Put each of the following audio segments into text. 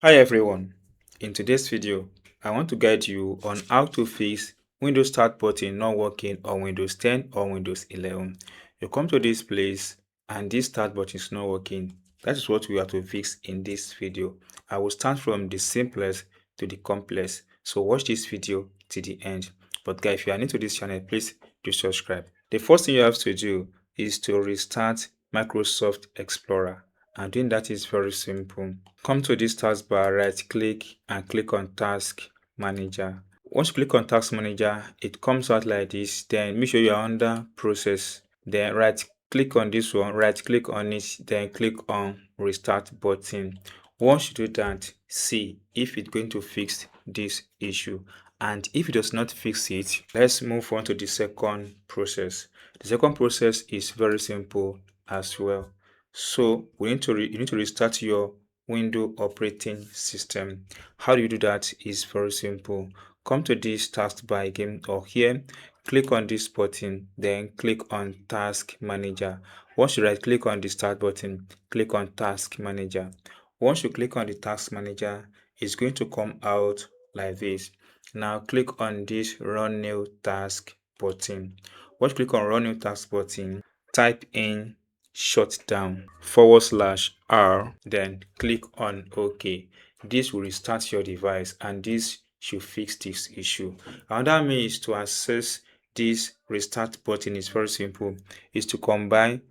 Hi everyone, in today's video, I want to guide you on how to fix Windows Start button not working on Windows 10 or Windows 11. You come to this place and this Start button is not working. That is what we have to fix in this video. I will start from the simplest to the complex, so watch this video to the end. But guys, if you are new to this channel, please do subscribe. The first thing you have to do is to restart Microsoft Explorer. And doing that is very simple. Come to this taskbar, right click and click on Task Manager. Once you click on Task Manager, it comes out like this. Then make sure you are under Process. Then right click on this one, right click on it, then click on Restart button. Once you do that, see if it's going to fix this issue. And if it does not fix it, let's move on to the second process. The second process is very simple as well. So you need to restart your Windows operating system. How do you do that? Is very simple. Come to this taskbar again, or here, click on this button, then click on Task Manager. Once you right click on the Start button, click on Task Manager. Once you click on the Task Manager, it's going to come out like this. Now click on this Run New Task button. Once you click on Run New Task button, type in shutdown /R, then click on OK. This will restart your device and this should fix this issue. Another means to access this restart button is very simple, is to combine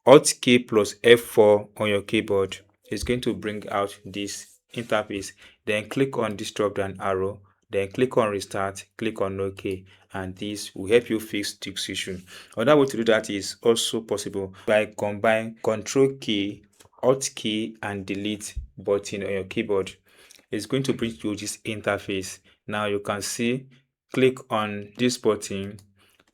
Alt key plus F4 on your keyboard. It's going to bring out this interface. Then click on this drop down arrow, then click on restart, click on OK, and this will help you fix this issue. Another way to do that is also possible by combining Control key, Alt key, and delete button on your keyboard. It's going to bring you this interface. Now you can see, click on this button,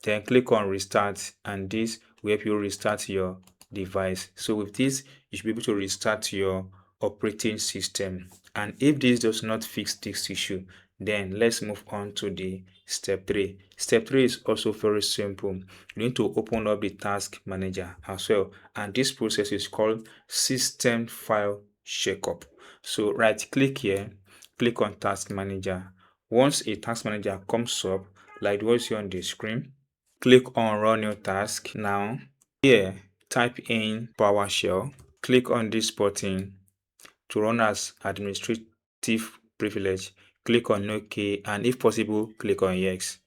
then click on restart, and this will help you restart your device. So with this, you should be able to restart your operating system. And if this does not fix this issue, then let's move on to the step 3. Step 3 is also very simple. You need to open up the task manager as well, and this process is called system file checkup. So right click here, click on task manager. Once a task manager comes up like what you see on the screen, click on run new task. Now here, type in PowerShell, click on this button to run as administrative privilege, click on OK, and if possible, click on Yes.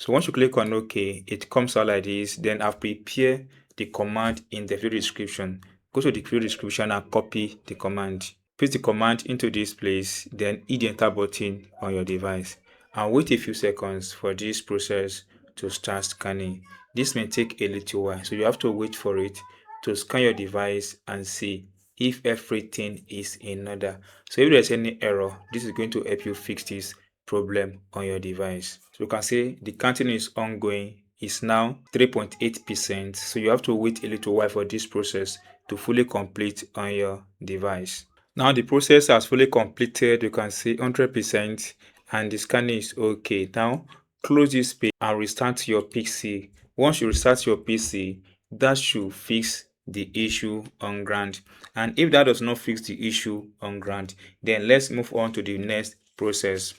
So once you click on OK, it comes out like this. Then I've prepared the command in the video description. Go to the video description and copy the command. Paste the command into this place, then hit the enter button on your device. And wait a few seconds for this process to start scanning. This may take a little while, so you have to wait for it to scan your device and see if everything is in order. So if there's any error, this is going to help you fix this problem on your device. So you can see the counting is ongoing. It's now 3.8%. So you have to wait a little while for this process to fully complete on your device. Now the process has fully completed. You can see 100% and the scanning is okay. Now close this page and restart your PC. Once you restart your PC, that should fix the issue on ground. And if that does not fix the issue on ground, then let's move on to the next process.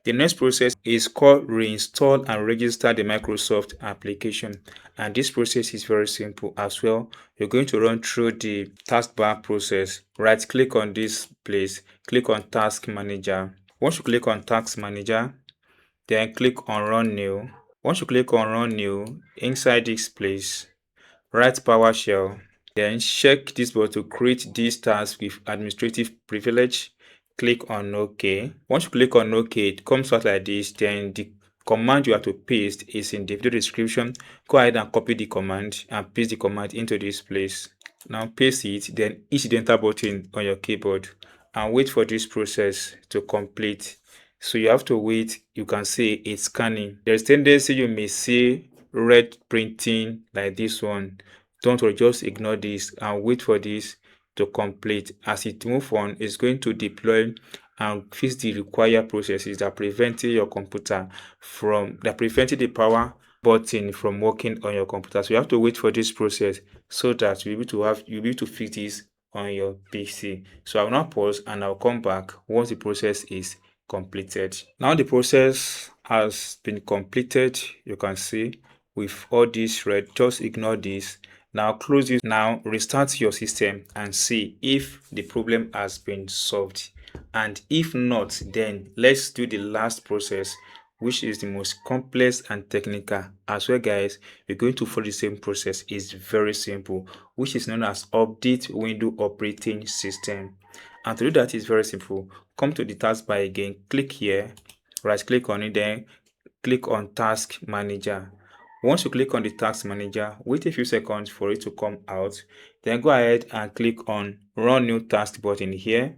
The next process is called reinstall and register the Microsoft application. And this process is very simple as well. You're going to run through the taskbar process. Right click on this place, click on Task Manager. Once you click on Task Manager, then click on Run New. Once you click on Run New, inside this place, write PowerShell. Then check this box to create this task with administrative privilege. Click on OK. Once you click on OK, it comes out like this. Then the command you have to paste is in the video description. Go ahead and copy the command and paste the command into this place. Now paste it, then hit the enter button on your keyboard and wait for this process to complete. So you have to wait. You can see it's scanning. There's tendency you may see red printing like this one. Don't worry, just ignore this and wait for this to complete. As it moves on, it's going to deploy and fix the required processes that preventing your computer from preventing the power button from working on your computer. So you have to wait for this process so that you'll be able to fix this on your PC. So I will now pause and I'll come back once the process is completed. Now the process has been completed. You can see with all this red, just ignore this. Now close it. Now restart your system and see if the problem has been solved. And if not, then let's do the last process, which is the most complex and technical as well, guys. We're going to follow the same process. It's very simple, which is known as update window operating system. And to do that is very simple. Come to the taskbar again, click here, right click on it, then click on task manager. Once you click on the task manager, wait a few seconds for it to come out, then go ahead and click on run new task button here.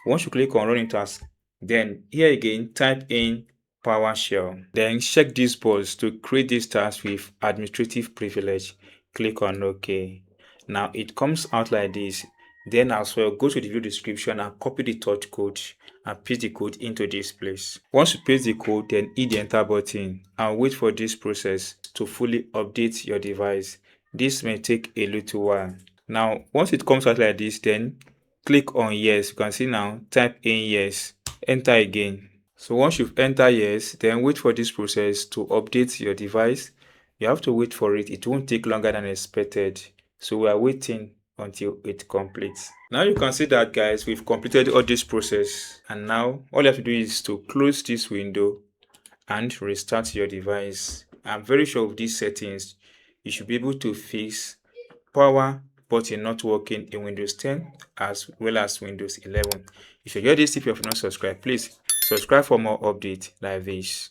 Once you click on running task, then here again type in PowerShell. Then check this box to create this task with administrative privilege. Click on OK. Now it comes out like this. Then as well, go to the video description and copy the touch code and paste the code into this place. Once you paste the code, then hit the enter button and wait for this process to fully update your device. This may take a little while. Now once it comes out like this, then click on yes. You can see now, type in yes, enter again. So once you've entered yes, then wait for this process to update your device. You have to wait for it. It won't take longer than expected. So we are waiting until it completes. Now you can see that, guys, we've completed all this process, and now all you have to do is to close this window and restart your device. I'm very sure with these settings you should be able to fix power button not working in Windows 10 as well as Windows 11. If you enjoyed this tip, if you have not subscribed, please subscribe for more updates like this.